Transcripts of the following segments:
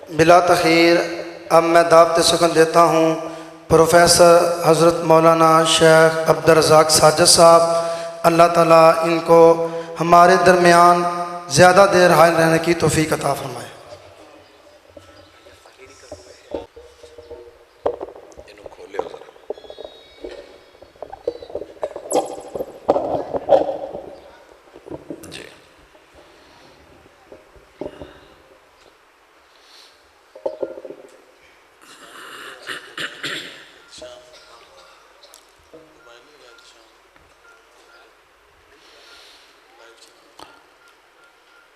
بلا تخیر اب میں دعوت سخن دیتا ہوں پروفیسر حضرت مولانا شیخ عبدالرزاق ساجد صاحب، اللہ تعالیٰ ان کو ہمارے درمیان زیادہ دیر حاضر رہنے کی توفیق عطا فرمائے۔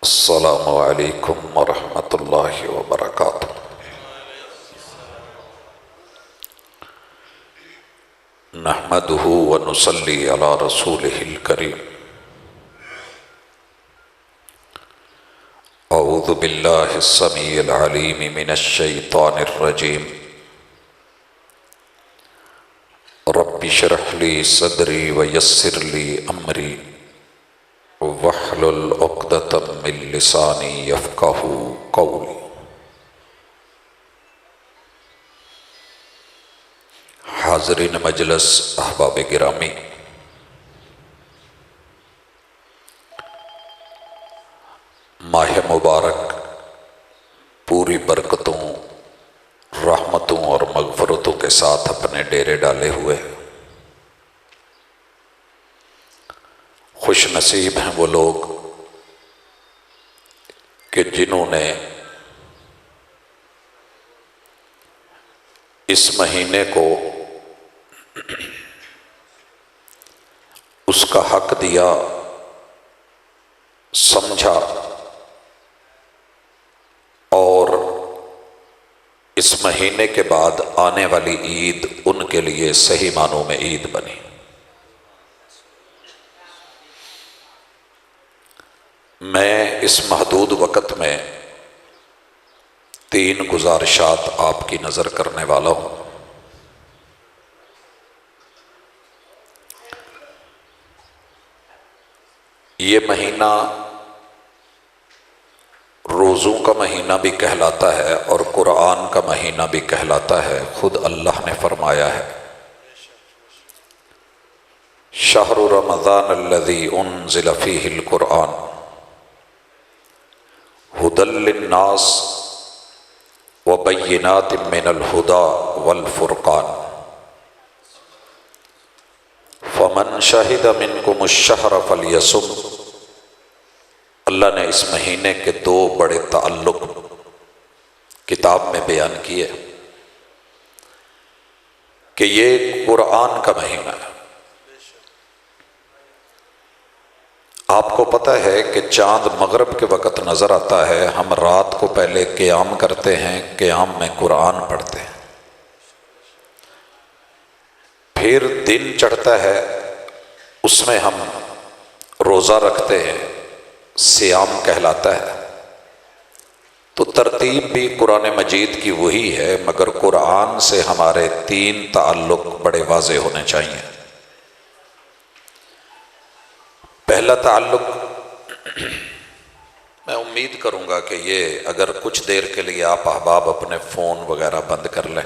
السلام علیکم ورحمۃ اللہ وبرکاتہ۔ نحمدہ ونصلی علی رسولہ الکریم۔ اعوذ باللہ السمیع العلیم من الشیطان الرجیم۔ رب اشرح لی صدری ویسر لی امری وَاحْلُلْ عُقْدَةً مِّن لِّسَانِي يَفْقَهُوا قَوْلِي۔ حاضرین مجلس، احباب گرامی، ماہ مبارک پوری برکتوں، رحمتوں اور مغفرتوں کے ساتھ اپنے ڈیرے ڈالے ہوئے۔ خوش نصیب ہیں وہ لوگ کہ جنہوں نے اس مہینے کو اس کا حق دیا، سمجھا اور اس مہینے کے بعد آنے والی عید ان کے لیے صحیح معنوں میں عید بنی۔ میں اس محدود وقت میں 3 گزارشات آپ کی نظر کرنے والا ہوں۔ یہ مہینہ روزوں کا مہینہ بھی کہلاتا ہے اور قرآن کا مہینہ بھی کہلاتا ہے۔ خود اللہ نے فرمایا ہے، شہر رمضان الذی انزل فیہ القرآن ھدی للناس وبینات من الھدی والفرقان فمن شہد منکم الشہر فلیصم۔ اللہ نے اس مہینے کے 2 بڑے تعلق کتاب میں بیان کیے کہ یہ قرآن کا مہینہ ہے۔ آپ کو پتہ ہے کہ چاند مغرب کے وقت نظر آتا ہے، ہم رات کو پہلے قیام کرتے ہیں، قیام میں قرآن پڑھتے ہیں، پھر دن چڑھتا ہے، اس میں ہم روزہ رکھتے ہیں، صیام کہلاتا ہے۔ تو ترتیب بھی قرآن مجید کی وہی ہے، مگر قرآن سے ہمارے 3 تعلق بڑے واضح ہونے چاہیے۔ پہلا تعلق، میں امید کروں گا کہ یہ اگر کچھ دیر کے لیے آپ احباب اپنے فون وغیرہ بند کر لیں،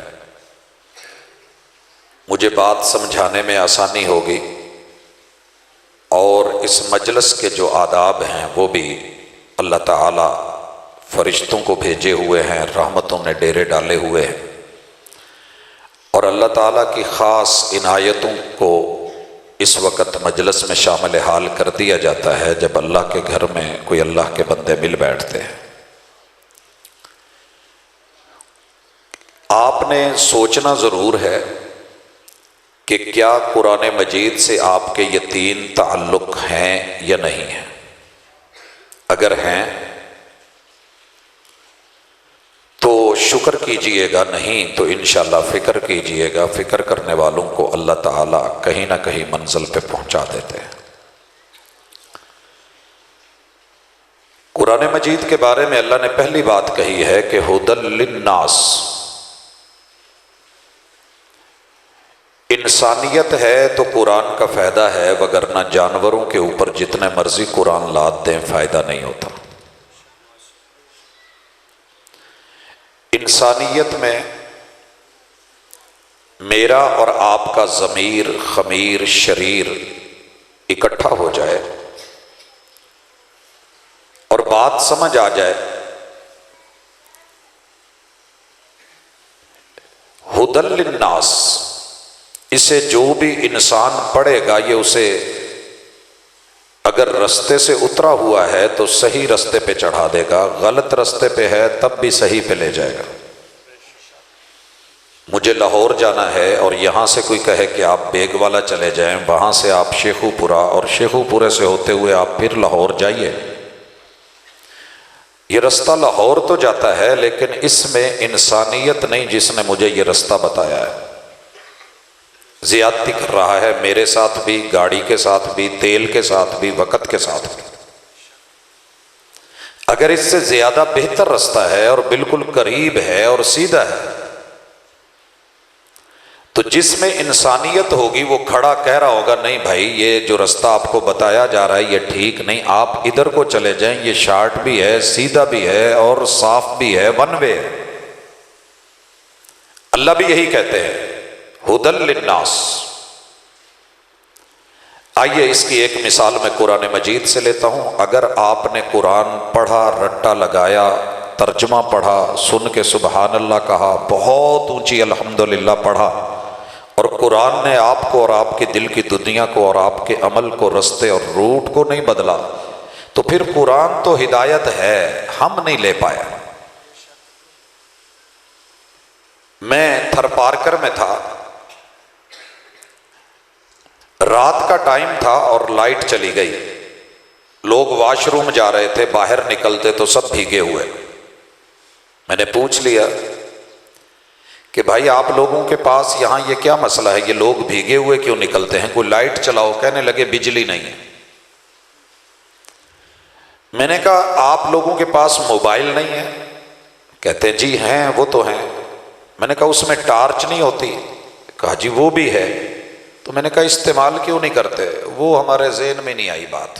مجھے بات سمجھانے میں آسانی ہوگی، اور اس مجلس کے جو آداب ہیں وہ بھی اللہ تعالیٰ فرشتوں کو بھیجے ہوئے ہیں، رحمتوں نے ڈیرے ڈالے ہوئے ہیں، اور اللہ تعالیٰ کی خاص عنایتوں کو اس وقت مجلس میں شامل حال کر دیا جاتا ہے جب اللہ کے گھر میں کوئی اللہ کے بندے مل بیٹھتے ہیں۔ آپ نے سوچنا ضرور ہے کہ کیا قرآن مجید سے آپ کے یہ 3 تعلق ہیں یا نہیں ہیں۔ اگر ہیں تو شکر کیجئے گا، نہیں تو انشاءاللہ فکر کیجئے گا۔ فکر کرنے والوں کو اللہ تعالیٰ کہیں نہ کہیں منزل پہ پہنچا دیتے ہیں۔ قرآن مجید کے بارے میں اللہ نے پہلی بات کہی ہے کہ ھدی للناس۔ انسانیت ہے تو قرآن کا فائدہ ہے، وگرنہ جانوروں کے اوپر جتنے مرضی قرآن لاد دیں فائدہ نہیں ہوتا۔ انسانیت میں میرا اور آپ کا ضمیر خمیر شریر اکٹھا ہو جائے اور بات سمجھ آ جائے، ہدی للناس، اسے جو بھی انسان پڑھے گا یہ اسے اگر رستے سے اترا ہوا ہے تو صحیح رستے پہ چڑھا دے گا، غلط رستے پہ ہے تب بھی صحیح پہ لے جائے گا۔ مجھے لاہور جانا ہے اور یہاں سے کوئی کہے کہ آپ بیگ والا چلے جائیں، وہاں سے آپ شیخو پورہ، اور شیخو پورے سے ہوتے ہوئے آپ پھر لاہور جائیے، یہ رستہ لاہور تو جاتا ہے لیکن اس میں انسانیت نہیں جس نے مجھے یہ رستہ بتایا ہے۔ زیادتی کر رہا ہے میرے ساتھ بھی، گاڑی کے ساتھ بھی، تیل کے ساتھ بھی، وقت کے ساتھ بھی۔ اگر اس سے زیادہ بہتر رستہ ہے اور بالکل قریب ہے اور سیدھا ہے تو جس میں انسانیت ہوگی وہ کھڑا کہہ رہا ہوگا نہیں بھائی یہ جو رستہ آپ کو بتایا جا رہا ہے یہ ٹھیک نہیں، آپ ادھر کو چلے جائیں، یہ شارٹ بھی ہے، سیدھا بھی ہے اور صاف بھی ہے، ون وے ہے۔ اللہ بھی یہی کہتے ہیں ہدی للناس۔ آئیے اس کی ایک مثال میں قرآن مجید سے لیتا ہوں۔ اگر آپ نے قرآن پڑھا، رٹا لگایا، ترجمہ پڑھا، سن کے سبحان اللہ کہا، بہت اونچی الحمدللہ پڑھا، اور قرآن نے آپ کو اور آپ کے دل کی دنیا کو اور آپ کے عمل کو، رستے اور روٹ کو نہیں بدلا، تو پھر قرآن تو ہدایت ہے، ہم نہیں لے پایا۔ میں تھر پارکر میں تھا، رات کا ٹائم تھا اور لائٹ چلی گئی، لوگ واش روم جا رہے تھے، باہر نکلتے تو سب بھیگے ہوئے۔ میں نے پوچھ لیا کہ بھائی آپ لوگوں کے پاس یہاں یہ کیا مسئلہ ہے، یہ لوگ بھیگے ہوئے کیوں نکلتے ہیں، کوئی لائٹ چلاؤ۔ کہنے لگے بجلی نہیں ہے۔ میں نے کہا آپ لوگوں کے پاس موبائل نہیں ہے؟ کہتے جی ہیں، وہ تو ہیں۔ میں نے کہا اس میں ٹارچ نہیں ہوتی؟ کہا جی وہ بھی ہے۔ تو میں نے کہا استعمال کیوں نہیں کرتے؟ وہ ہمارے ذہن میں نہیں آئی بات۔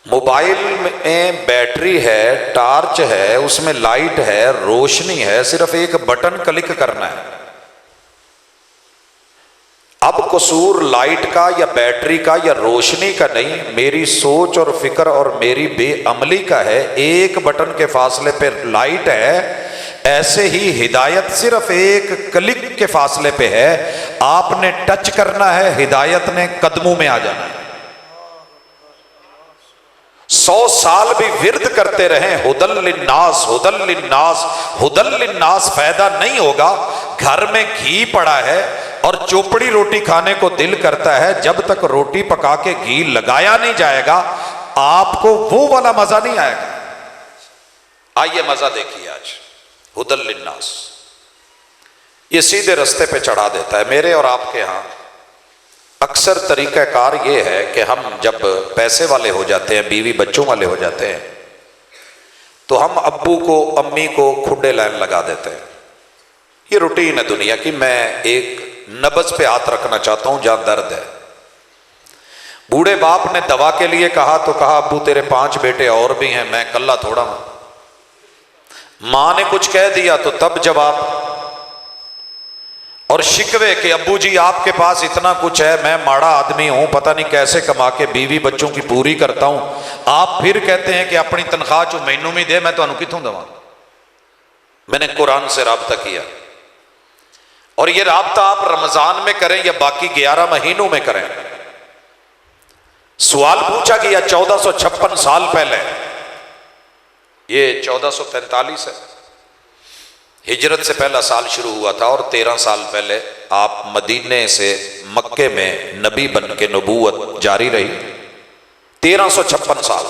موبائل میں بیٹری ہے، ٹارچ ہے، اس میں لائٹ ہے، روشنی ہے، صرف ایک بٹن کلک کرنا ہے۔ اب قصور لائٹ کا یا بیٹری کا یا روشنی کا نہیں، میری سوچ اور فکر اور میری بے عملی کا ہے۔ ایک بٹن کے فاصلے پہ لائٹ ہے، ایسے ہی ہدایت صرف ایک کلک کے فاصلے پہ ہے، آپ نے ٹچ کرنا ہے، ہدایت نے قدموں میں آ جانا ہے۔ 100 سال بھی ورد کرتے رہیں ہدی للناس، ہدی للناس، ہدی للناس، فائدہ نہیں ہوگا۔ گھر میں گھی پڑا ہے اور چوپڑی روٹی کھانے کو دل کرتا ہے، جب تک روٹی پکا کے گھی لگایا نہیں جائے گا آپ کو وہ والا مزہ نہیں آئے گا۔ آئیے مزہ دیکھیے آج ہدی للناس، یہ سیدھے رستے پہ چڑھا دیتا ہے۔ میرے اور آپ کے ہاں اکثر طریقہ کار یہ ہے کہ ہم جب پیسے والے ہو جاتے ہیں، بیوی بچوں والے ہو جاتے ہیں، تو ہم ابو کو امی کو کھڈے لائن لگا دیتے ہیں۔ یہ روٹین ہے دنیا کی۔ میں ایک نبض پہ ہاتھ رکھنا چاہتا ہوں جہاں درد ہے۔ بوڑھے باپ نے دوا کے لیے کہا تو کہا ابو تیرے 5 بیٹے اور بھی ہیں، میں کلہ تھوڑا ہوں۔ ماں نے کچھ کہہ دیا تو تب جواب اور شکوے کہ ابو جی آپ کے پاس اتنا کچھ ہے، میں ماڑا آدمی ہوں، پتہ نہیں کیسے کما کے بیوی بچوں کی پوری کرتا ہوں، آپ پھر کہتے ہیں کہ اپنی تنخواہ چو مینوں بھی دے، میں تو انہوں کتوں دوا۔ میں نے قرآن سے رابطہ کیا، اور یہ رابطہ آپ رمضان میں کریں یا باقی 11 مہینوں میں کریں۔ سوال پوچھا گیا 1456 سال پہلے، یہ 1443 ہے، ہجرت سے پہلا سال شروع ہوا تھا، اور 13 سال پہلے آپ مدینے سے مکے میں نبی بن کے نبوت جاری رہی۔ 1356 سال۔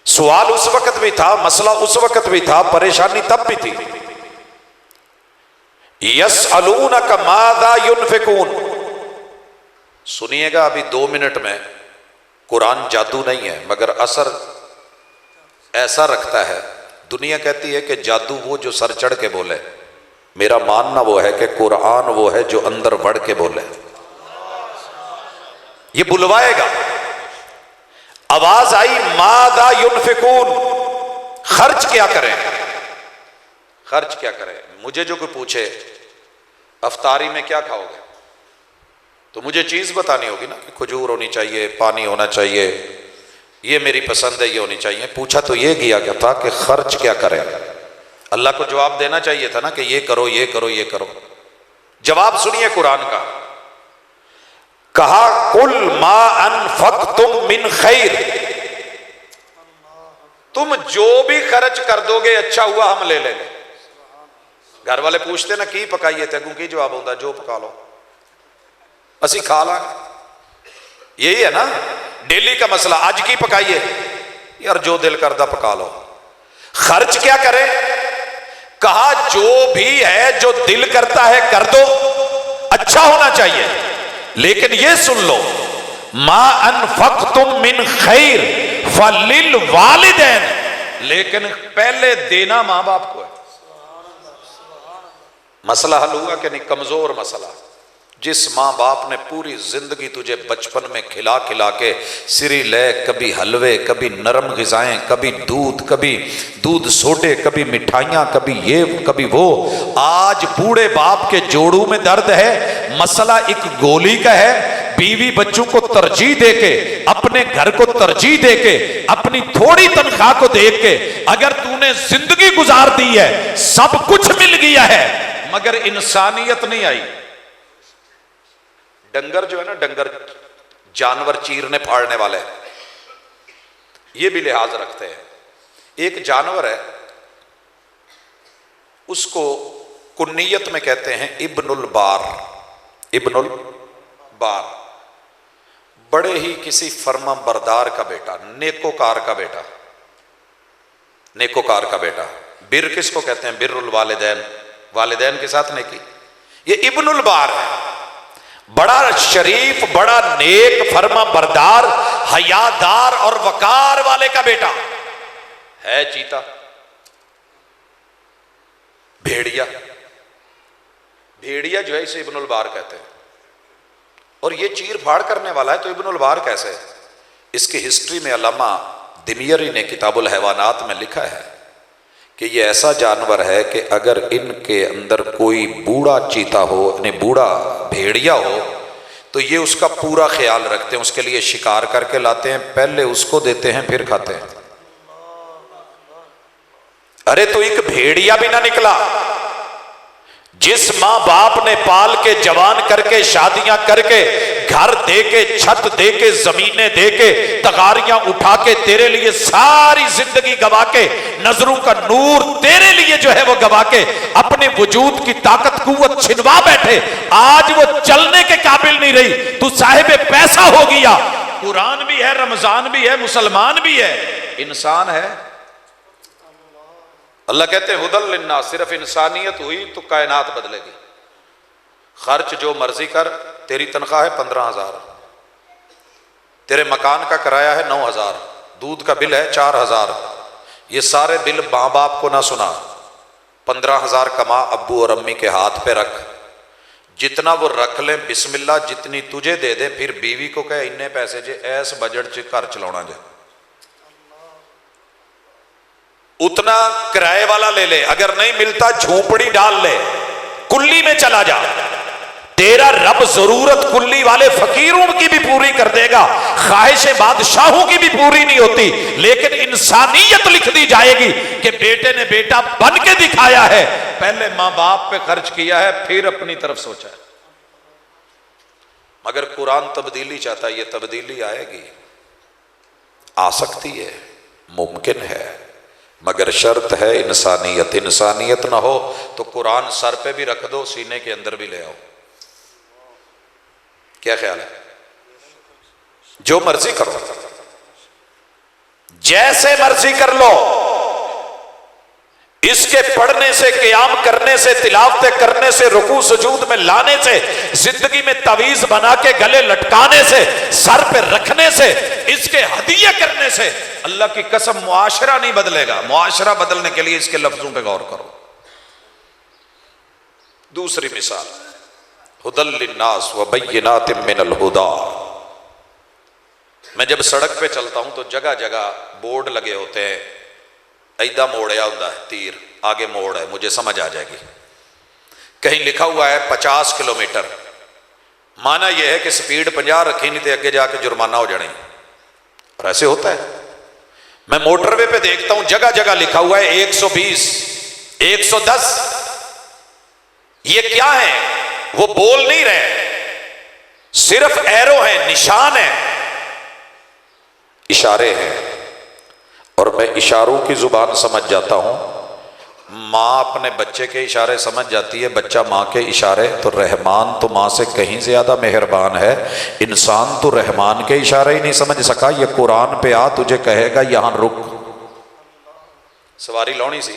سوال اس وقت بھی تھا، مسئلہ اس وقت بھی تھا، پریشانی تب بھی تھی۔ یسألونک ماذا ينفقون، سنیے گا ابھی 2 منٹ میں۔ قرآن جادو نہیں ہے مگر اثر ایسا رکھتا ہے۔ دنیا کہتی ہے کہ جادو وہ جو سر چڑھ کے بولے، میرا ماننا وہ ہے کہ قرآن وہ ہے جو اندر بڑھ کے بولے۔ یہ بلوائے گا، آواز آئی ماذا ينفقون، خرچ کیا کریں، خرچ کیا کریں۔ مجھے جو کوئی پوچھے افطاری میں کیا کھاؤ گے، تو مجھے چیز بتانی ہوگی نا کہ کھجور ہونی چاہیے، پانی ہونا چاہیے، یہ میری پسند ہے، یہ ہونی چاہیے۔ پوچھا تو یہ گیا کیا تھا کہ خرچ کیا کریں۔ اللہ کو جواب دینا چاہیے تھا نا کہ یہ کرو، یہ کرو، یہ کرو۔ جواب سنیے قرآن کا، کہا کل ما انفقتم من خیر، تم جو بھی خرچ کر دو گے اچھا ہوا ہم لے لیں گے۔ گھر والے پوچھتے نا کی پکائیے تے اگوں کی جواب ہوتا جو پکا لو اسی کھا لاں گے، یہی ہے نا ڈیلی کا مسئلہ، آج کی پکائیے یار جو دل کردہ پکا لو۔ خرچ کیا کرے، کہا جو بھی ہے جو دل کرتا ہے کر دو، اچھا ہونا چاہیے، لیکن یہ سن لو ما انفقتم من خیر فللوالدین، لیکن پہلے دینا ماں باپ کو ہے۔ مسئلہ حل ہوا کہ نہیں؟ کمزور مسئلہ۔ جس ماں باپ نے پوری زندگی تجھے بچپن میں کھلا کھلا کے سری لے، کبھی حلوے، کبھی نرم غذائیں، کبھی دودھ سوڈے، کبھی مٹھائیاں، کبھی یہ کبھی وہ، آج بوڑھے باپ کے جوڑوں میں درد ہے، مسئلہ ایک گولی کا ہے، بیوی بچوں کو ترجیح دے کے، اپنے گھر کو ترجیح دے کے، اپنی تھوڑی تنخواہ کو دیکھ کے اگر تو نے زندگی گزار دی ہے، سب کچھ مل گیا ہے مگر انسانیت نہیں آئی۔ ڈنگر جو ہے نا، ڈنگر جانور چیرنے پھاڑنے والے، یہ بھی لحاظ رکھتے ہیں۔ ایک جانور ہے، اس کو کنیت میں کہتے ہیں ابن البار، ابن البار، بڑے ہی کسی فرما بردار کا بیٹا، نیکوکار کا بیٹا، نیکوکار کا بیٹا۔ بر کس کو کہتے ہیں؟ بر الوالدین، والدین کے ساتھ نیکی، یہ ابن البار ہے، بڑا شریف، بڑا نیک، فرما بردار، حیادار اور وقار والے کا بیٹا ہے۔ چیتا، بھیڑیا، بھیڑیا جو ہے اسے ابن البار کہتے ہیں، اور یہ چیر پھاڑ کرنے والا ہے، تو ابن البار کیسے؟ اس کی ہسٹری میں علامہ دمیری نے کتاب الحیوانات میں لکھا ہے کہ یہ ایسا جانور ہے کہ اگر ان کے اندر کوئی بوڑھا چیتا ہو، یعنی بوڑھا بھیڑیا ہو، تو یہ اس کا پورا خیال رکھتے ہیں، اس کے لیے شکار کر کے لاتے ہیں، پہلے اس کو دیتے ہیں پھر کھاتے ہیں۔ ارے تو ایک بھیڑیا بھی نہ نکلا، جس ماں باپ نے پال کے جوان کر کے شادیاں کر کے گھر دے کے چھت دے کے زمینیں دے کے تغاریاں اٹھا کے تیرے لیے ساری زندگی گوا کے نظروں کا نور تیرے لیے جو ہے وہ گوا کے اپنے وجود کی طاقت قوت چھنوا بیٹھے، آج وہ چلنے کے قابل نہیں رہی، تو صاحب پیسہ ہو گیا، قرآن بھی ہے، رمضان بھی ہے، مسلمان بھی ہے، انسان ہے۔ اللہ کہتے ہیں ہدی للناس، صرف انسانیت ہوئی تو کائنات بدلے گی۔ خرچ جو مرضی کر، تیری تنخواہ ہے 15,000، تیرے مکان کا کرایہ ہے 9,000، دودھ کا بل ہے 4,000، یہ سارے بل ماں باپ کو نہ سنا، 15,000 کما ابو اور امی کے ہاتھ پہ رکھ، جتنا وہ رکھ لیں بسم اللہ، جتنی تجھے دے دیں، پھر بیوی کو کہے اننے پیسے جے ایس بجٹ چ گھر چلانا جائے، اتنا کرائے والا لے لے، اگر نہیں ملتا جھونپڑی ڈال لے، کلی میں چلا جا، تیرا رب ضرورت کلی والے فقیروں کی بھی پوری کر دے گا، خواہش بادشاہوں کی بھی پوری نہیں ہوتی، لیکن انسانیت لکھ دی جائے گی کہ بیٹے نے بیٹا بن کے دکھایا ہے، پہلے ماں باپ پہ خرچ کیا ہے پھر اپنی طرف سوچا ہے۔ مگر قرآن تبدیلی چاہتا ہے، یہ تبدیلی آئے گی، آ سکتی ہے، ممکن ہے، مگر شرط ہے انسانیت۔ انسانیت نہ ہو تو قرآن سر پہ بھی رکھ دو، سینے کے اندر بھی لے آؤ۔ کیا خیال ہے؟ جو مرضی کرو، جیسے مرضی کر لو، اس کے پڑھنے سے، قیام کرنے سے، تلاوتیں کرنے سے، رکوع سجود میں لانے سے، زندگی میں تعویذ بنا کے گلے لٹکانے سے، سر پہ رکھنے سے، اس کے ہدیے کرنے سے، اللہ کی قسم معاشرہ نہیں بدلے گا۔ معاشرہ بدلنے کے لیے اس کے لفظوں پہ غور کرو۔ دوسری مثال، ہدی للناس وبینات من الہدی، میں جب سڑک پہ چلتا ہوں تو جگہ جگہ بورڈ لگے ہوتے ہیں، ایدا موڑیا ہوتا ہے تیر، آگے موڑ ہے، مجھے سمجھ آ جائے گی. کہیں لکھا ہوا ہے 50 کلومیٹر، مانا یہ ہے کہ سپیڈ 50 رکھی نہیں تو اگے جا کے جرمانہ ہو جانا. اور ایسے ہوتا ہے. میں موٹر وے پہ دیکھتا ہوں جگہ جگہ لکھا ہوا ہے 120 110. یہ کیا ہے؟ وہ بول نہیں رہے، صرف ایرو ہیں، نشان ہیں، اشارے ہیں. اور میں اشاروں کی زبان سمجھ جاتا ہوں. ماں اپنے بچے کے اشارے سمجھ جاتی ہے، بچہ ماں کے اشارے. تو رحمان تو ماں سے کہیں زیادہ مہربان ہے. انسان تو رحمان کے اشارے ہی نہیں سمجھ سکا. یہ قرآن پہ آ تجھے کہے گا یہاں رک. سواری لونی سی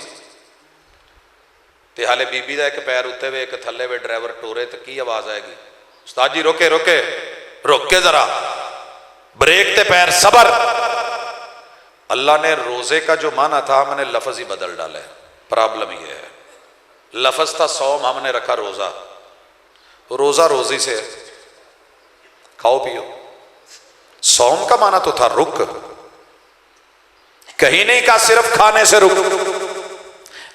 تے حالے بی بی دا ایک پیر اتنے وے ایک تھلے وے، ڈرائیور ٹورے تو کی آواز آئے گی؟ استاد جی روکے روکے روک کے ذرا، بریک تے پیر، صبر. اللہ نے روزے کا جو معنی تھا ہم نے لفظ ہی بدل ڈالا ہے. پرابلم یہ ہے، لفظ تھا صوم، ہم نے رکھا روزہ. روزہ روزی سے کھاؤ پیو. صوم کا معنی تو تھا رک. کہیں نہیں کہا صرف کھانے سے رک،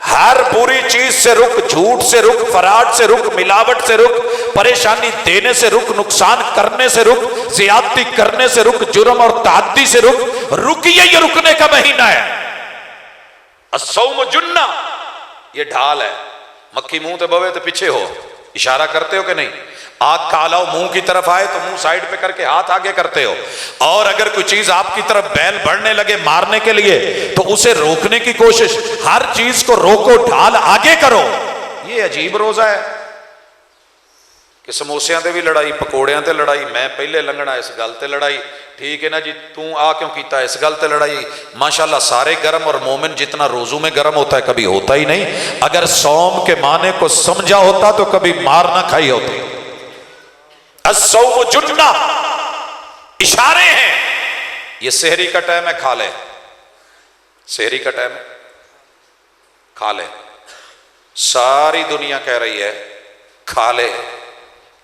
ہر بری چیز سے رک، جھوٹ سے رک، فراڈ سے رک، ملاوٹ سے رک، پریشانی دینے سے رک، نقصان کرنے سے رک، زیادتی کرنے سے رک، جرم اور تعدی سے رک. رکیے، یہ رکنے کا مہینہ ہے. الصوم جنہ، یہ ڈھال ہے. مکھی منہ تے بوے تو پیچھے ہو. اشارہ کرتے ہو کہ نہیں؟ آگ کھالا ہو منہ کی طرف آئے تو منہ سائڈ پہ کر کے ہاتھ آگے کرتے ہو. اور اگر کوئی چیز آپ کی طرف بیل بڑھنے لگے مارنے کے لیے تو اسے روکنے کی کوشش. ہر چیز کو روکو، ڈھال آگے کرو. یہ عجیب روزہ ہے کہ سموسیاں تے بھی لڑائی، پکوڑیاں تے لڑائی، میں پہلے لنگنا اس گل تے لڑائی، ٹھیک ہے نا جی تو آ کیوں کیتا ہے اس گل تے لڑائی. ماشاءاللہ سارے گرم، اور مومن جتنا روزوں میں گرم ہوتا ہے کبھی ہوتا ہی نہیں. اگر صوم کے معنی کو سمجھا ہوتا تو کبھی مار نہ کھائی ہوتی. الصوم جنہ، اشارے ہیں. یہ سحری کا ٹائم ہے، کھا لے. سحری کا ٹائم ہے، کھا لے. ساری دنیا کہہ رہی ہے کھا لے.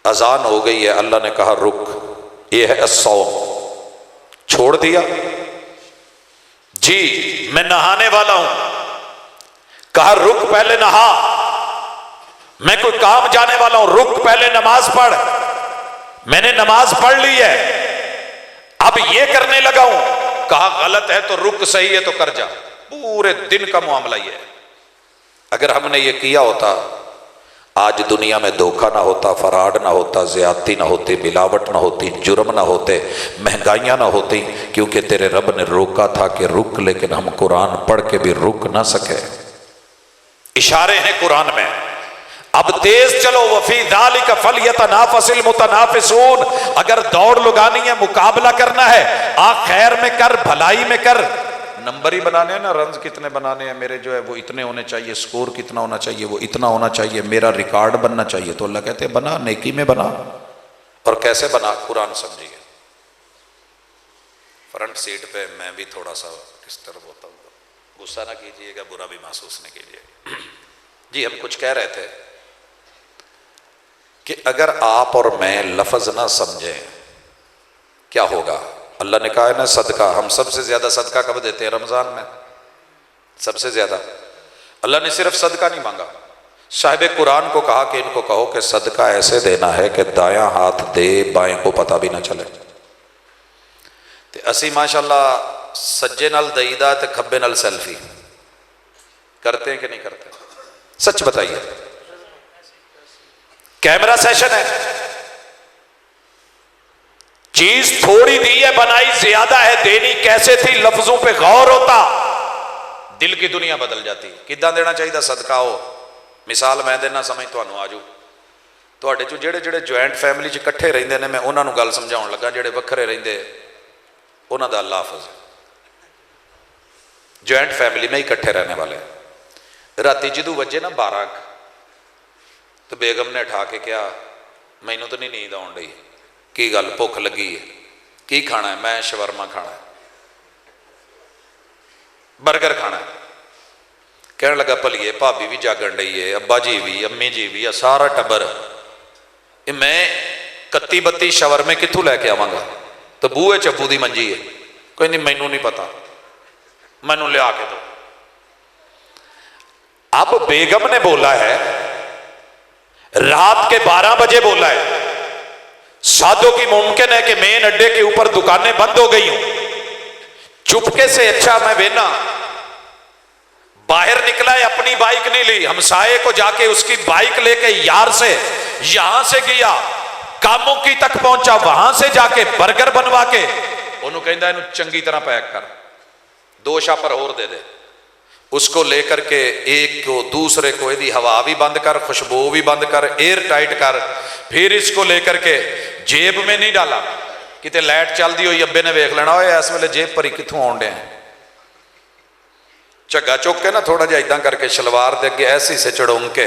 اذان ہو گئی ہے، اللہ نے کہا رک. یہ ہے الصوم. چھوڑ دیا جی میں نہانے والا ہوں، کہا رک پہلے نہا. میں کوئی کام جانے والا ہوں، رک پہلے نماز پڑھ. میں نے نماز پڑھ لی ہے، اب یہ کرنے لگا ہوں، کہا غلط ہے تو رک، صحیح ہے تو کر جا. پورے دن کا معاملہ یہ ہے. اگر ہم نے یہ کیا ہوتا آج دنیا میں دھوکہ نہ ہوتا، فراڈ نہ ہوتا، زیادتی نہ ہوتی، ملاوٹ نہ ہوتی، جرم نہ ہوتے، مہنگائیاں نہ ہوتی. کیونکہ تیرے رب نے روکا تھا کہ رک، لیکن ہم قرآن پڑھ کے بھی رک نہ سکے. اشارے ہیں قرآن میں. اب تیز چلو. وفی ذالک فلیتنافس المتنافسون. اگر دوڑ لگانی ہے، مقابلہ کرنا ہے، آ خیر میں کر، بھلائی میں کر. نمبر ہی بنانے ہیں نا، رنز کتنے بنانے ہیں، میرے جو ہے وہ اتنے ہونے چاہیے، سکور کتنا ہونا چاہیے، وہ اتنا ہونا چاہیے، میرا ریکارڈ بننا چاہیے. تو اللہ کہتے ہیں بنا، نیکی میں بنا. اور کیسے بنا؟ قرآن سمجھیے. فرنٹ سیٹ پہ میں بھی تھوڑا سا ڈسٹرب ہوتا ہوں، غصہ نہ کیجیے گا، برا بھی محسوس نہیں کیجیے. جی ہم کچھ کہہ رہے تھے کہ اگر آپ اور میں لفظ نہ سمجھیں کیا ہوگا. اللہ نے کہا ہے نا صدقہ. ہم سب سے زیادہ صدقہ کب دیتے ہیں؟ رمضان میں سب سے زیادہ. اللہ نے صرف صدقہ نہیں مانگا، صاحب قرآن کو کہا کہ ان کو کہو کہ صدقہ ایسے دینا ہے کہ دایاں ہاتھ دے، بائیں کو پتہ بھی نہ چلے. تے اسی ماشاءاللہ سجے نال دئیدا تے کھبے نال سیلفی کرتے ہیں کہ نہیں کرتے؟ سچ بتائیے. کیمرہ سیشن ہے، چیز تھوڑی دی ہے، بنائی زیادہ ہے. دینی کیسے تھی؟ لفظوں پہ غور ہوتا، دل کی دنیا بدل جاتی. کداں دینا چاہیے صدقہ ہو؟ مثال میں دینا، سمجھ تانوں آجو. تواڈے چوں جڑے جڑے جوائنٹ فیملی چ اکٹھے رہندے نے، میں انہاں نوں گل سمجھاؤن لگا. جڑے وکھرے رہندے انہاں دا اللہ حافظ. جوائنٹ فیملی میں اکٹھے رہنے والے راتی جدوں وجے نا 12 تو بیگم نے اٹھا کے کیا مینوں تو نہیں نیند آن ڈئی. کی گل بھوک لگی ہے؟ کی کھانا ہے؟ میں شورما کھانا ہے، برگر کھانا ہے. کہنے لگا پلیے بھابی بھی جاگن ڈئی ہے، ابا جی بھی، امی جی بھی، سارا ٹبر. میں 31-32 شورمے کتوں لے کے آواں گا؟ تو بوئے چبو دی منجی ہے. کوئی نہیں، مینوں نہیں پتا، مینوں لیا کے دو. اب بیگم نے بولا ہے رات کے 12 بجے بولا ہے، ساتوں کی ممکن ہے کہ مین اڈے کے اوپر دکانیں بند ہو گئی ہوں، چپکے سے اچھا میں بینا باہر نکلا ہے، اپنی بائک نہیں لی، ہمسائے کو جا کے اس کی بائک لے کے یار سے یہاں سے گیا کاموں کی تک پہنچا، وہاں سے جا کے برگر بنوا کے انہوں کہندا اینو چنگی طرح پیک کر، 2 شاپر اور دے دے، اس کو لے کر کے ایک کو دوسرے کو دی ہوا بھی بند کر، خوشبو بھی بند کر، ایئر ٹائٹ کر، پھر اس کو لے کر کے جیب میں نہیں ڈالا، کتے لائٹ چل دی ہوئی ابے نے ویکھ لینا ہوئے اس ویلے جیب پر ہی کتوں آن ڈے ہیں، جگہ چک کے نا تھوڑا جہا اداں کر کے شلوار دے اگے ایسی سے چڑھوں کے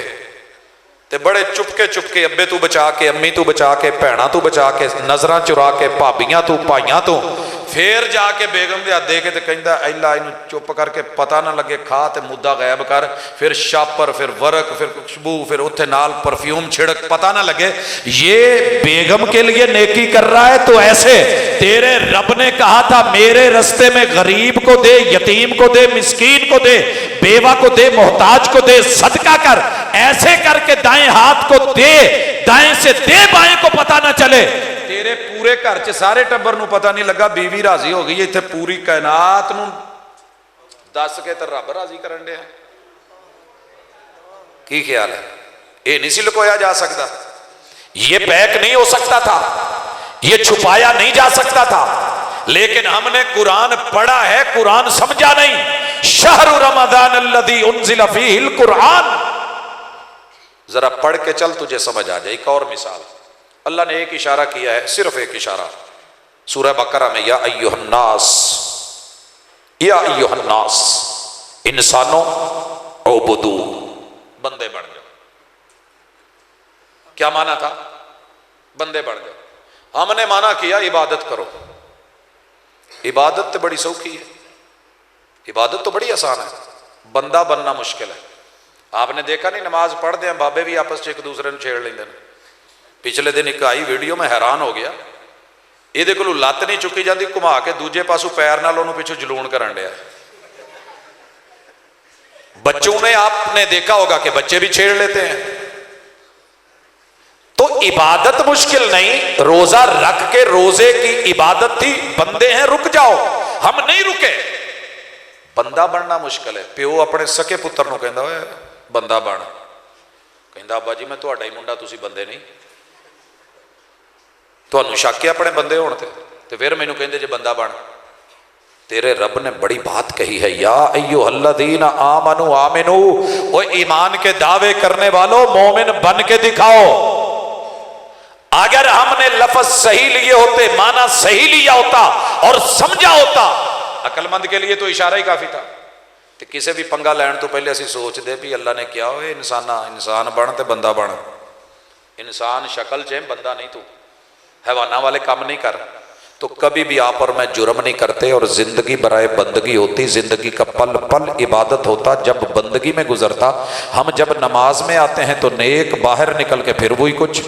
تے بڑے چپکے چپکے ابے تو بچا کے، امی تو بچا کے، بھیڑاں تو بچا کے، نظراں چرا کے، بھابیاں تو پائیاں تو، پھر جا کے بیگم دے ہاتھ دے کے تے کہندا ایلا اینو چپ کر کے پتہ نہ لگے، کھا تے مدعا غائب کر، پھر شاپر، پھر ورق، پھر خوشبو، پھر اتھے نال پرفیوم چھڑک، پتہ نہ لگے۔ یہ بیگم کے لیے نیکی کر رہا ہے تو ایسے تیرے رب نے کہا تھا میرے رستے میں غریب کو دے، یتیم کو دے، مسکین کو دے، بیوہ کو دے، محتاج کو دے، صدقہ کر، ایسے کر کے دائیں ہاتھ کو دے، دائیں سے دے، بائیں کو پتہ نہ چلے۔ تیرے پورے گھر چ سارے ٹبر نو پتہ نہیں لگا، بیوی راضی ہو گئی، ایتھے پوری کائنات نو دس کے تے رب راضی کرن دے۔ کی خیال ہے؟ یہ نہیں سی لکویا جا سکتا، یہ بیک نہیں ہو سکتا تھا، یہ چھپایا نہیں جا سکتا تھا، لیکن ہم نے قرآن پڑھا ہے، قرآن سمجھا نہیں۔ شہر رمضان الذی انزل فیہ القرآن، ذرا پڑھ کے چل تجھے سمجھ آ جائے۔ ایک اور مثال، اللہ نے ایک اشارہ کیا ہے، صرف ایک اشارہ، سورہ بقرہ میں، یا ایھا الناس، یا ایھا الناس، انسانوں عبدو، بندے بن جاؤ۔ کیا معنی تھا؟ بندے بن جاؤ۔ ہم نے معنی کیا عبادت کرو۔ عبادت تو بڑی سوکھی ہے، عبادت تو بڑی آسان ہے، بندہ بننا مشکل ہے۔ آپ نے دیکھا نہیں، نماز پڑھ دیں بابے بھی آپس سے ایک دوسرے نے چھیڑ لیندے ہیں۔ پچھلے دن ایک آئی ویڈیو میں حیران ہو گیا، یہ کو لت نہیں چکی جاتی، گھما کے دوجے پاسوں پیر نال انہوں پیچھے جلون کرن ڈیا۔ بچوں میں آپ نے دیکھا ہوگا کہ بچے بھی چھیڑ لیتے ہیں۔ تو عبادت مشکل نہیں، روزہ رکھ کے روزے کی عبادت تھی، بندے ہیں رک جاؤ، ہم نہیں رکے۔ بندہ بننا مشکل ہے۔ پیو اپنے سکے پتر نو کہندا ہوئے بندہ بن، کہندا ابا جی میں تہاڈا ہی منڈا، تسی بندے نہیں، تہانوں شک ہے اپنے بندے ہون تے پھر مینوں کہندے جے بندہ بن۔ تیرے رب نے بڑی بات کہی ہے، یا ایھا الذین آمنوا آمنو، وہ ایمان کے دعوے کرنے والوں مومن بن کے دکھاؤ۔ اگر ہم نے لفظ صحیح لیے ہوتے، معنی صحیح لیا ہوتا اور سمجھا ہوتا، عقل مند کے لیے تو اشارہ ہی کافی تھا۔ کہ کسی بھی پنگا لین تو پہلے اسی سوچ دے بھی اللہ نے کیا ہوئے انسان بن تے بندہ بن، انسان شکل چ بندہ نہیں، تو حیوانہ والے کام نہیں کر۔ تو کبھی بھی آپ اور میں جرم نہیں کرتے، اور زندگی برائے بندگی ہوتی، زندگی کا پل پل عبادت ہوتا، جب بندگی میں گزرتا۔ ہم جب نماز میں آتے ہیں تو نیک، باہر نکل کے پھر وہی کچھ،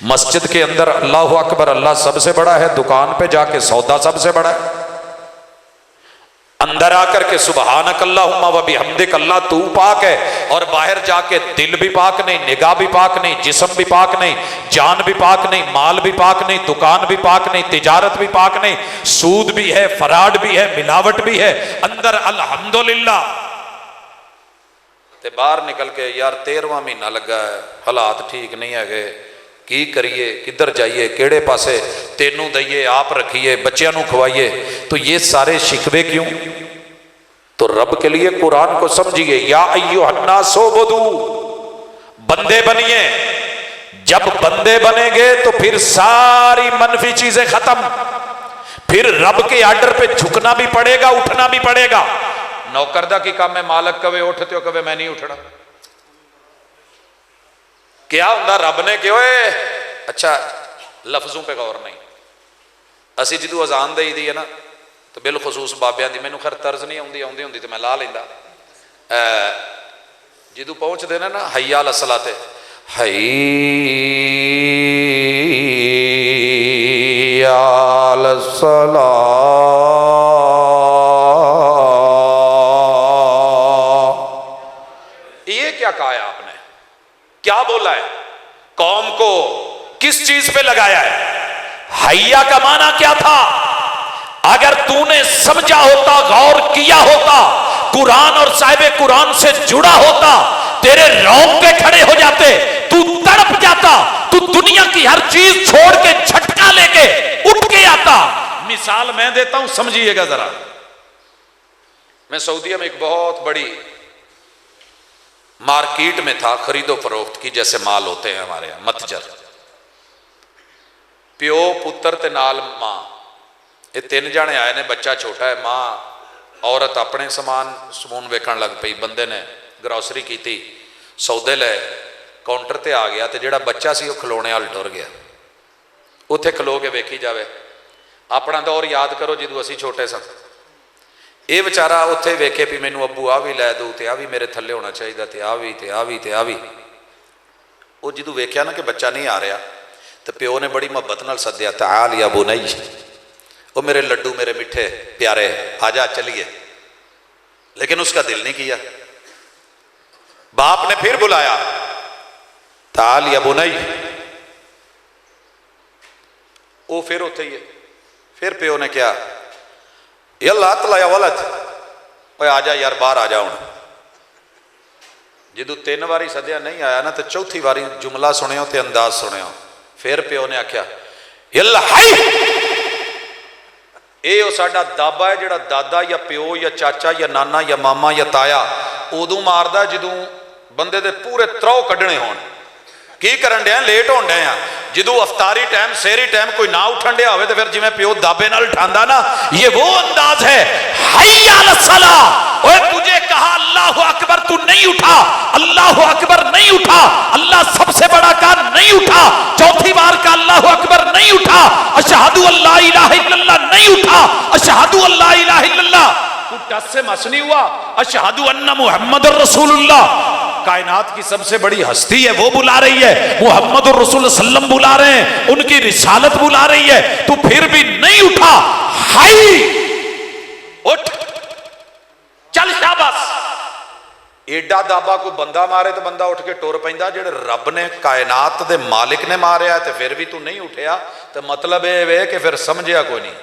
مسجد کے اندر اللہ اکبر، اللہ سب سے بڑا ہے، دکان پہ جا کے سودا سب سے بڑا ہے، اندر آ کر کے سبحانک اللہم و بحمدک، اللہ تو پاک ہے، اور باہر جا کے دل بھی پاک نہیں، نگاہ بھی پاک نہیں، جسم بھی پاک نہیں، جان بھی پاک نہیں، مال بھی پاک نہیں، دکان بھی پاک نہیں، تجارت بھی پاک نہیں، سود بھی ہے، فراڈ بھی ہے، ملاوٹ بھی ہے، اندر الحمدللہ۔ تے باہر نکل کے یار 13واں مہینہ لگا ہے، حالات ٹھیک نہیں ہے گئے، کی کریے، کدھر جائیے، کیڑے پاسے تینوں دئیے، آپ رکھیے، بچیاں نو کھوائیے۔ تو یہ سارے شکوے کیوں؟ تو رب کے لیے قرآن کو سمجھیے، یا ایھا الناس اعبدوا، بندے بنیے۔ جب بندے بنیں گے تو پھر ساری منفی چیزیں ختم، پھر رب کے آرڈر پہ جھکنا بھی پڑے گا، اٹھنا بھی پڑے گا۔ نوکردہ کی کام میں مالک کبے اٹھتے ہو، کبے میں نہیں اٹھنا۔ کیا ہوں رب نے کہ ہوئے اچھا لفظوں پہ غور نہیں۔ اسی جدو اذان دئی دی ہے نا تو بالخصوص بابیاں دی، مینوں خیر طرز نہیں آندی ہوندی تو میں لا لیندا، جدو پہنچ دینا نا حی علی الصلاۃ، حی علی الصلاۃ، کیا کہا ہے آپ نے؟ کیا بولا ہے؟ قوم کو کس چیز پہ لگایا ہے؟ حیا کا معنی کیا تھا؟ اگر تو نے سمجھا ہوتا، غور کیا ہوتا، قرآن اور صاحب قرآن سے جڑا ہوتا، تیرے رونگٹے کھڑے ہو جاتے، تو تڑپ جاتا، تو دنیا کی ہر چیز چھوڑ کے جھٹکا لے کے اٹھ کے آتا۔ مثال میں دیتا ہوں، سمجھیے گا ذرا۔ میں سعودیہ میں ایک بہت بڑی مارکیٹ میں تھا، خرید و فروخت کی، جیسے مال ہوتے ہیں ہمارے یہاں، متجر۔ پیو پتر تے نال ماں، یہ 3 جانے آئے نے، بچہ چھوٹا ہے، ماں عورت اپنے سمون ویکھن لگ پئی، بندے نے گروسری کی تھی، سودے لے، کاؤنٹر تے آ گیا، تے جڑا بچہ سی وہ کھلونے وال ٹر گیا۔ اتنے کھلو کے ویکھی جاوے، اپنا دور یاد کرو جدو اسی چھوٹے سن۔ یہ بیچارہ اتنے ویکھے بھی مینوں ابو آ بھی لے دو، تے آ بھی میرے تھلے ہونا چاہیے، تے آ بھی تے آ بھی تے آ بھی۔ وہ جدو ویکھیا نا کہ بچہ نہیں آ رہا، تو پیو نے بڑی محبت نال سدیا، تعال یا بنی، وہ میرے لڈو، میرے میٹھے پیارے، آ جا چلیے۔ لیکن اس کا دل نہیں کیا۔ باپ نے پھر بلایا، تعال یا بنی، وہ پھر اتنے ہی ہے۔ پھر پیو نے کیا، یلا اطلع یا ولد، اوے آ جا یار، باہر آ جا ہوں۔ جدو 3 واری سدیا نہیں آیا نا، تو چوتھی واری جملہ سنیا تے انداز سنیا۔ پھر پیو نے آکھیا، یلا ہائی، اے او ساڈا دابا ہے جڑا دادا یا پیو یا چاچا یا نانا یا ماما یا تایا ادو ماردا جدو بندے دے پورے ترو کڈنے ہون۔ کی کرن ڈے ہیں؟ لیٹ ہون ڈے ہیں۔ جدو افطاری ٹائم، سحری ٹائم کوئی نہ اٹھن ڈیا ہوئے تو پھر جویں پیو دابے نال اٹھاندا نا، یہ وہ انداز ہے۔ حی علی الصلاۃ، اوے تجھے کہا اللہ اکبر، تو نہیں اٹھا، اللہ اکبر نہیں اٹھا، اللہ سب سے بڑا کار نہیں اٹھا، چوتھی بار کا اللہ اکبر نہیں اٹھا، اشہد ان لا الہ الا اللہ نہیں اٹھا، اشہد ان لا الہ الا اللہ، تو ٹس سے مس نہیں ہوا، اشہد ان محمد الرسول اللہ، کائنات کی سب سے بڑی ہستی ہے وہ بلا رہی ہے، محمد الرسول صلی اللہ علیہ وسلم بلا رہے ہیں، ان کی رسالت بلا رہی ہے، تو پھر بھی نہیں اٹھا۔ ہائی، اٹھ، چل شاباش۔ ایڈا دابا کو بندہ مارے تو بندہ اٹھ کے ٹور پیندا، جڑے رب نے کائنات دے مالک نے ماریا ہے تے پھر بھی تو نہیں اٹھیا، تو مطلب یہ کہ پھر سمجھیا کوئی نہیں۔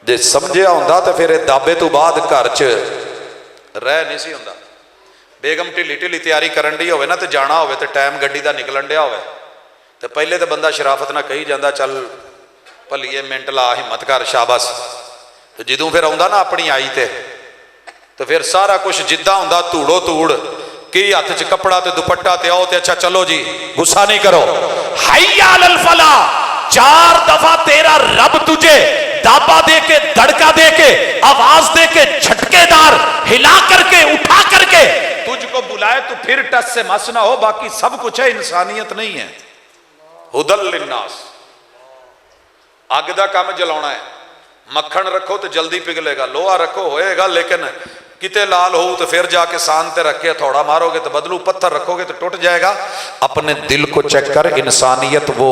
جے سمجھیا ہوندا تے پھر دابے تو بعد گھر چ رہ نہیں سی ہوندا۔ بیگم ٹھلی ٹھلی تیاری کرن دی ہوئے نا، تے جانا ہوئے تے ٹائم گڈی دا نکلن ڈیا ہوئے، تے پہلے تے بندہ شرافت نہ کہی جاندہ، چل پلیے منٹ لا، ہمت کر، شاباش۔ تو جدوں پھر آوندا نا اپنی آئی تے، تو پھر سارا کچھ جدہ ہوندا توڑو توڑ، کی ہاتھ چ کپڑا تے دوپٹہ تے آؤ تے اچھا چلو جی، غصہ نہیں کرو۔ حی علی الفلاح، 4 دفعہ تیرا رب تجھے دابا دے کے، دھڑکا دے کے، آواز دے کے، جھٹکے دار ہلا کر کے، اٹھا کر کے تجھ کو بلائے، تو پھر ٹس سے مس نہ ہو، باقی سب کچھ ہے، انسانیت نہیں ہے۔ ہدل للناس، اگ دا کام جلاؤنا ہے، مکھن رکھو تو جلدی پگھلے گا، لوہا رکھو ہوئے گا، لیکن کتے لال ہو تو پھر جا کے سان تے رکھ کے تھوڑا مارو گے تو بدلو، پتھر رکھو گے تو ٹوٹ جائے گا۔ اپنے دل کو چیک کر، انسانیت وہ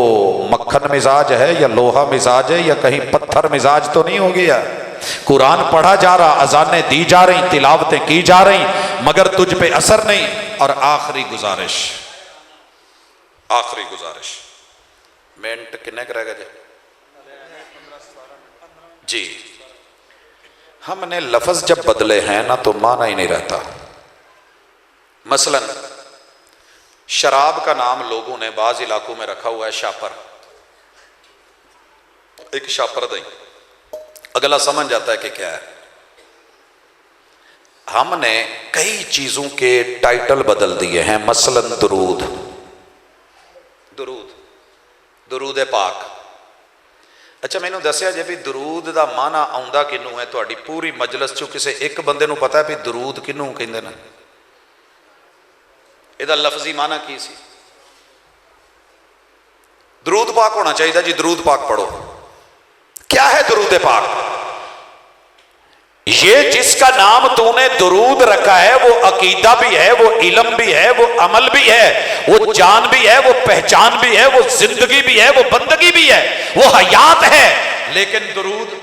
مکھن مزاج ہے یا لوہا مزاج ہے یا کہیں پتھر مزاج تو نہیں ہو گیا۔ قرآن پڑھا جا رہا، اذانیں دی جا رہی، تلاوتیں کی جا رہی، مگر تجھ پہ اثر نہیں۔ اور آخری گزارش، آخری گزارش، منٹ کنے کرے گا جی، ہم نے لفظ جب بدلے ہیں نا تو معنی ہی نہیں رہتا۔ مثلا شراب کا نام لوگوں نے بعض علاقوں میں رکھا ہوا ہے شاپر، ایک شاپر دیں، اگلا سمجھ جاتا ہے کہ کیا ہے۔ ہم نے کئی چیزوں کے ٹائٹل بدل دیے ہیں، مثلا درود، درود، درود پاک۔ اچھا مینوں دسیا جے بھی درود دا معنی آؤندا کنوں ہے، تہاڈی پوری مجلس چوں کسے ایک بندے نوں پتہ ہے بھی درود کنوں کہندے نے؟ یہ لفظی معنی کی سی؟ درود پاک ہونا چاہیے جی، درود پاک پڑھو۔ کیا ہے درود پاک؟ یہ جس کا نام تو نے درود رکھا ہے وہ عقیدہ بھی ہے، وہ علم بھی ہے، وہ عمل بھی ہے، وہ جان بھی ہے، وہ پہچان بھی ہے، وہ زندگی بھی ہے، وہ بندگی بھی ہے، وہ حیات ہے۔ لیکن درود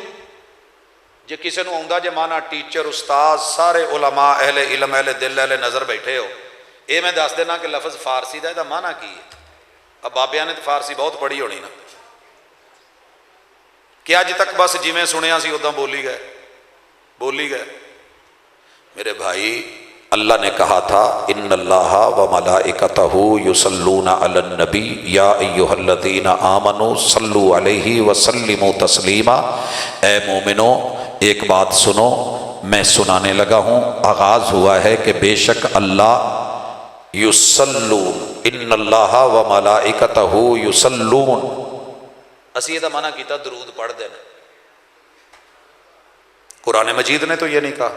ਜੇ ਕਿਸੇ ਨੂੰ ਆਉਂਦਾ ਜੇ ਮਾਨਾ ਟੀਚਰ ਉਸਤਾਦ ਸਾਰੇ ਉਲਮਾ ਅਹਿਲੇ ਇਲਮ ਅਹਿਲੇ ਦਿਲ ਅਹਿਲੇ ਨਜ਼ਰ ਬੈਠੇ ਹੋ, ਇਹ ਮੈਂ ਦੱਸ ਦੇਣਾ ਕਿ ਲਫ਼ਜ਼ ਫਾਰਸੀ ਦਾ ਇਹਦਾ ਮਾਨਾ ਕੀ ਹੈ। ਆ ਬਾਬਿਆਂ ਨੇ ਤਾਂ ਫਾਰਸੀ ਬਹੁਤ ਪੜ੍ਹੀ ਹੋਣੀ ਨਾ, کہ اج تک بس جویں سنیا سی اداں بولی گئے میرے بھائی اللہ نے کہا تھا ان اللہ و ملائکتہ یصلون علی النبی یا ایھا الذین آمنوا صلوا علیہ وسلموا تسلیما۔ اے مومنو ایک بات سنو، میں سنانے لگا ہوں، آغاز ہوا ہے کہ بے شک اللہ یصلون، ان اللہ و ملائکتہ یصلون، اسی یہ معنی کیتا درود پڑھ دینا۔ قرآن مجید نے تو یہ نہیں کہا،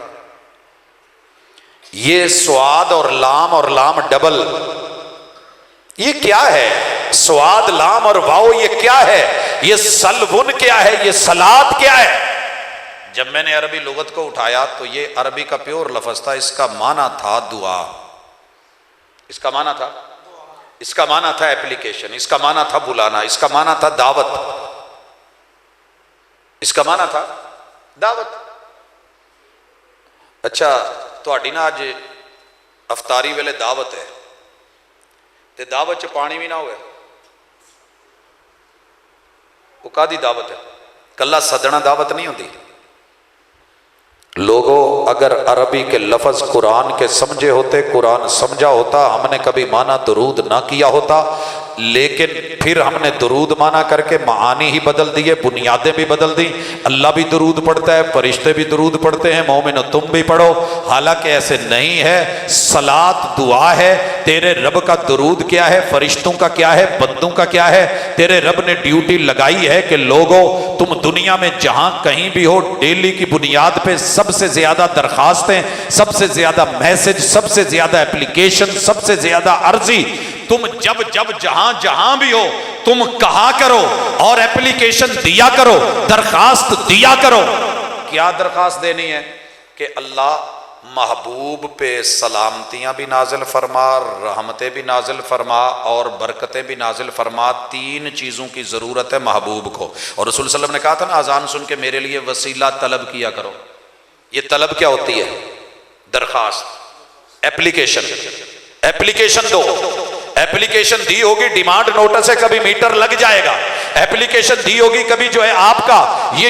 یہ سواد اور لام ڈبل، یہ کیا ہے؟ سواد لام اور واو یہ کیا ہے؟ یہ سلون کیا ہے؟ یہ سلاد کیا ہے؟ جب میں نے عربی لغت کو اٹھایا تو یہ عربی کا پیور لفظ تھا، اس کا معنی تھا دعا، اس کا معنی تھا اپلیکیشن، اس کا معنی تھا بلانا، اس کا معنی تھا دعوت، اس کا معنی تھا دعوت۔ اچھا تہاڈی نا اج افطاری ویلے دعوت ہے تے دعوت چ پانی بھی نہ ہوئے، وہ کادی دعوت ہے؟ کلا سدنا دعوت نہیں ہوتی۔ لوگوں اگر عربی کے لفظ قرآن کے سمجھے ہوتے، قرآن سمجھا ہوتا، ہم نے کبھی معنی درود نہ کیا ہوتا، لیکن پھر ہم نے درود معنی کر کے معانی ہی بدل دیے، بنیادیں بھی بدل دی۔ اللہ بھی درود پڑھتا ہے، فرشتے بھی درود پڑھتے ہیں، مومنو تم بھی پڑھو، حالانکہ ایسے نہیں ہے۔ صلاۃ دعا ہے، تیرے رب کا درود کیا ہے، فرشتوں کا کیا ہے، بندوں کا کیا ہے؟ تیرے رب نے ڈیوٹی لگائی ہے کہ لوگوں تم دنیا میں جہاں کہیں بھی ہو، ڈیلی کی بنیاد پہ سب سے زیادہ درخواستیں، سب سے زیادہ میسج، سب سے زیادہ اپلیکیشن، سب سے زیادہ عرضی تم جب جہاں بھی ہو تم کہا کرو اور اپلیکیشن دیا کرو، درخواست دیا کرو۔ کیا درخواست دینی ہے؟ کہ اللہ محبوب پہ سلامتیاں بھی نازل فرما، رحمتیں بھی نازل فرما اور برکتیں بھی نازل فرما۔ تین چیزوں کی ضرورت ہے محبوب کو، اور رسول صلی اللہ علیہ وسلم نے کہا تھا نا اذان سن کے میرے لیے وسیلہ طلب کیا کرو۔ یہ طلب کیا ہوتی ہے؟ درخواست، اپلیکیشن دو، اپلیکیشن دی ہوگی، ڈیمانڈ نوٹس ہے، کبھی میٹر لگ جائے گا، اپلیکیشن دی ہوگی، کبھی جو ہے آپ کا یہ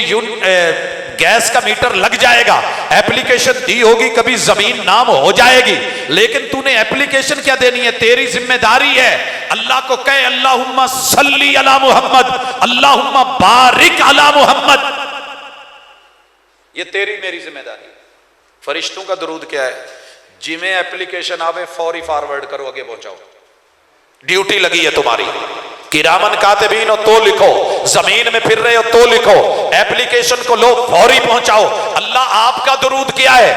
گیس کا میٹر لگ جائے گا، اپلیکیشن دی ہوگی، کبھی زمین نام ہو جائے گی، لیکن تو نے اپلیکیشن کیا دینی ہے؟ تیری ذمہ داری ہے اللہ کو کہے اللہم صلی علی محمد، اللہم بارک علی محمد، یہ تیری میری ذمہ داری ہے۔ فرشتوں کا درود کیا ہے؟ جی میں اپلیکیشن آوے فوری فارورڈ کرو، آگے پہنچاؤ، ڈیوٹی لگی ہے تمہاری۔ کرامن کاتبین ہو تو لکھو، زمین میں پھر رہے ہو تو لکھو، اپلیکیشن کو لو فوری پہنچاؤ۔ اللہ آپ کا درود کیا ہے؟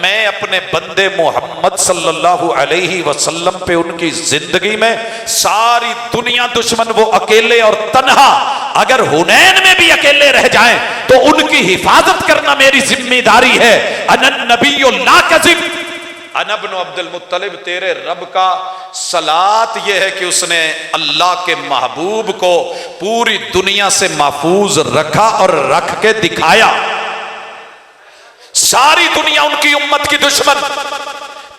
میں اپنے بندے محمد صلی اللہ علیہ وسلم پہ ان کی زندگی میں ساری دنیا دشمن وہ اکیلے اور تنہا، اگر حنین میں بھی اکیلے رہ جائیں تو ان کی حفاظت کرنا میری ذمہ داری ہے۔ انا النبی لا کذب، انا ابن عبد المطلب، تیرے رب کا صلات یہ ہے کہ اس نے اللہ کے محبوب کو پوری دنیا سے محفوظ رکھا اور رکھ کے دکھایا۔ ساری دنیا ان کی امت کی دشمن،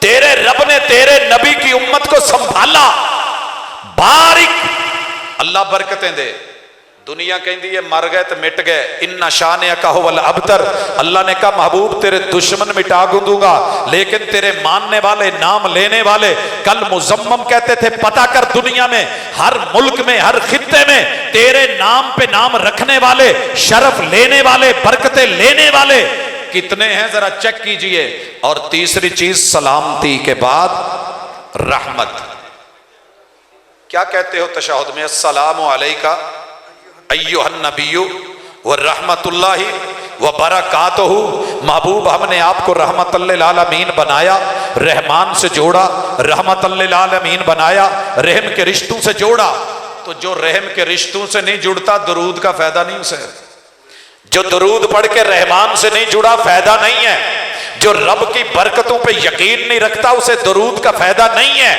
تیرے رب نے تیرے نبی کی امت کو سنبھالا۔ بارک، اللہ برکتیں دے۔ دنیا کہندی ہے مر گئے تو مٹ گئے، ان شانئک ھو الابتر، اللہ نے کہا محبوب تیرے دشمن مٹا دوں گا، لیکن تیرے ماننے والے، نام لینے والے، کل مزمم کہتے تھے پتہ کر دنیا میں ہر ملک میں، ہر خطے میں تیرے نام پہ نام رکھنے والے، شرف لینے والے، برکتیں لینے والے کتنے ہیں ذرا چیک کیجئے۔ اور تیسری چیز سلامتی کے بعد رحمت۔ کیا کہتے ہو تشہد میں؟ السلام علیکہ ایھا النبی ورحمۃ اللہ وبرکاتہ۔ محبوب ہم نے آپ کو رحمت للعالمین بنایا، رحمان سے جوڑا، رحمت للعالمین بنایا، رحم کے رشتوں سے جوڑا۔ تو جو رحم کے رشتوں سے نہیں جڑتا درود کا فائدہ نہیں اسے، جو درود پڑھ کے رحمان سے نہیں جڑا فائدہ نہیں ہے، جو رب کی برکتوں پہ یقین نہیں رکھتا اسے درود کا فائدہ نہیں ہے،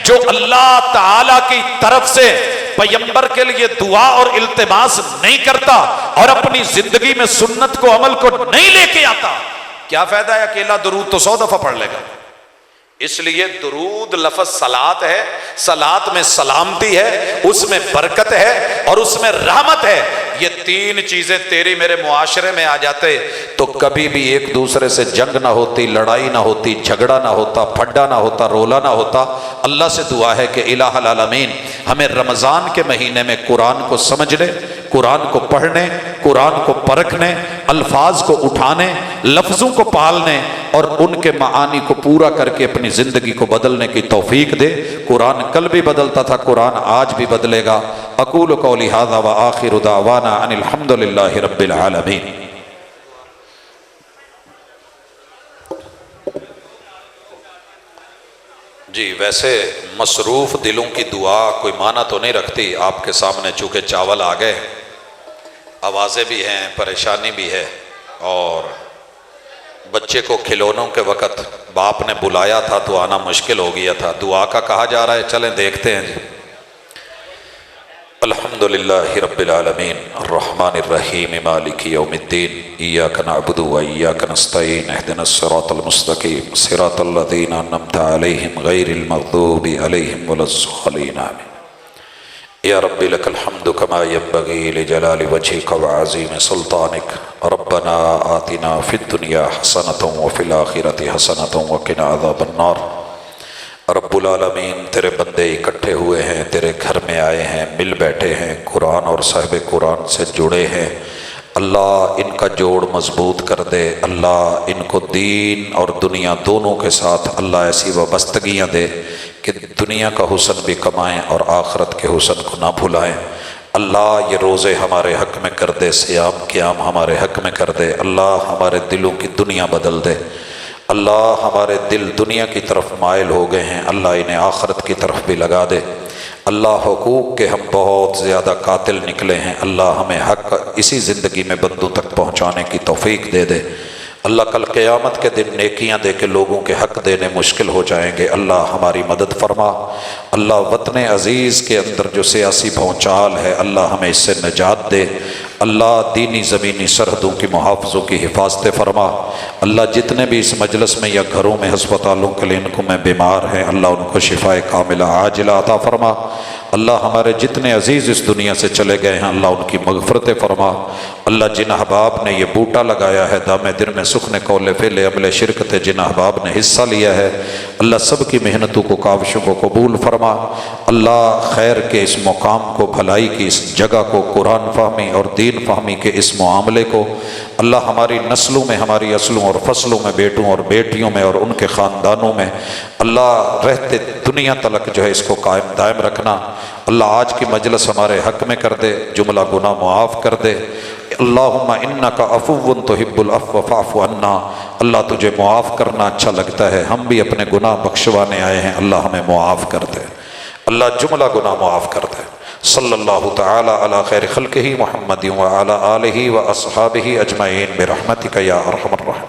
جو اللہ تعالی کی طرف سے پیغمبر کے لیے دعا اور التماس نہیں کرتا اور اپنی زندگی میں سنت کو عمل کو نہیں لے کے آتا، کیا فائدہ ہے؟ اکیلا درود تو 100 دفعہ پڑھ لے گا۔ اس لیے درود لفظ صلات ہے، صلات میں سلامتی ہے، اس میں برکت ہے اور اس میں رحمت ہے۔ یہ تین چیزیں تیری میرے معاشرے میں آ جاتے تو کبھی بھی ایک دوسرے سے جنگ نہ ہوتی، لڑائی نہ ہوتی، جھگڑا نہ ہوتا، پھڈا نہ ہوتا، رولا نہ ہوتا۔ اللہ سے دعا ہے کہ الہ العالمین ہمیں رمضان کے مہینے میں قرآن کو سمجھنے، قرآن کو پڑھنے، قرآن کو پرکھنے، الفاظ کو اٹھانے، لفظوں کو پالنے اور ان کے معانی کو پورا کر کے اپنی زندگی کو بدلنے کی توفیق دے۔ قرآن کل بھی بدلتا تھا، قرآن آج بھی بدلے گا۔ اقول قولی ھذا وآخر دعوانا ان الحمد للہ رب العالمین۔ جی ویسے مصروف دلوں کی دعا کوئی معنی تو نہیں رکھتی، آپ کے سامنے چونکہ چاول آ گئے، آوازیں بھی ہیں، پریشانی بھی ہے، اور بچے کو کھلونوں کے وقت باپ نے بلایا تھا تو آنا مشکل ہو گیا تھا، دعا کا کہا جا رہا ہے، چلیں دیکھتے ہیں۔ جی الحمدللہ رب العالمین الرحمن الرحیم مالک یوم الدین ایاک نعبد و ایاک نستعین اہدنا الصراط المستقیم صراط الذین انعمت علیہم غیر المغضوب علیہم ولا الضالین آمین۔ یا رب لک الحمد کما ینبغی لجلال وجہک وعظیم سلطانک ربنا آتنا فی الدنیا حسنۃ وفی الآخرۃ حسنۃ وقنا عذاب النار۔ رب العالمین تیرے بندے اکٹھے ہوئے ہیں، تیرے گھر میں آئے ہیں، مل بیٹھے ہیں، قرآن اور صاحب قرآن سے جڑے ہیں۔ اللہ ان کا جوڑ مضبوط کر دے، اللہ ان کو دین اور دنیا دونوں کے ساتھ اللہ ایسی وابستگیاں دے کہ دنیا کا حسن بھی کمائیں اور آخرت کے حسن کو نہ بھلائیں۔ اللہ یہ روزے ہمارے حق میں کر دے، صیام قیام ہمارے حق میں کر دے، اللہ ہمارے دلوں کی دنیا بدل دے۔ اللہ ہمارے دل دنیا کی طرف مائل ہو گئے ہیں، اللہ انہیں آخرت کی طرف بھی لگا دے۔ اللہ حقوق کے ہم بہت زیادہ قاتل نکلے ہیں، اللہ ہمیں حق اسی زندگی میں بندوں تک پہنچانے کی توفیق دے دے۔ اللہ کل قیامت کے دن نیکیاں دے کے لوگوں کے حق دینے مشکل ہو جائیں گے، اللہ ہماری مدد فرما۔ اللہ وطن عزیز کے اندر جو سیاسی بھونچال ہے اللہ ہمیں اس سے نجات دے۔ اللہ دینی زمینی سرحدوں کی محافظوں کی حفاظت فرما۔ اللہ جتنے بھی اس مجلس میں یا گھروں میں ہسپتالوں کلینکوں میں بیمار ہیں اللہ ان کو شفائے کاملہ عاجلہ عطا فرما۔ اللہ ہمارے جتنے عزیز اس دنیا سے چلے گئے ہیں اللہ ان کی مغفرت فرما۔ اللہ جن احباب نے یہ بوٹا لگایا ہے دام در میں سخن قول فعل عمل شرکت، جن احباب نے حصہ لیا ہے اللہ سب کی محنتوں کو کاوشوں کو قبول فرما۔ اللہ خیر کے اس مقام کو، بھلائی کی اس جگہ کو، قرآن فہمی اور دین فہمی کے اس معاملے کو اللہ ہماری نسلوں میں، ہماری اصلوں اور فصلوں میں، بیٹوں اور بیٹیوں میں اور ان کے خاندانوں میں اللہ رہتے دنیا تلک جو ہے اس کو قائم دائم رکھنا۔ اللہ آج کی مجلس ہمارے حق میں کر دے، جملہ گناہ معاف کر دے۔ اللہم انکا عفو تحب العفو فاعف عنا، اللہ تجھے معاف کرنا اچھا لگتا ہے، ہم بھی اپنے گناہ بخشوانے آئے ہیں، اللہ ہمیں معاف کر دے، اللہ جملہ گناہ معاف کر دے۔ صلی اللہ تعالی علی خیر خلقہ محمد وعلی آلہ واصحابہ اجمعین برحمتک یا ارحم الراحمین۔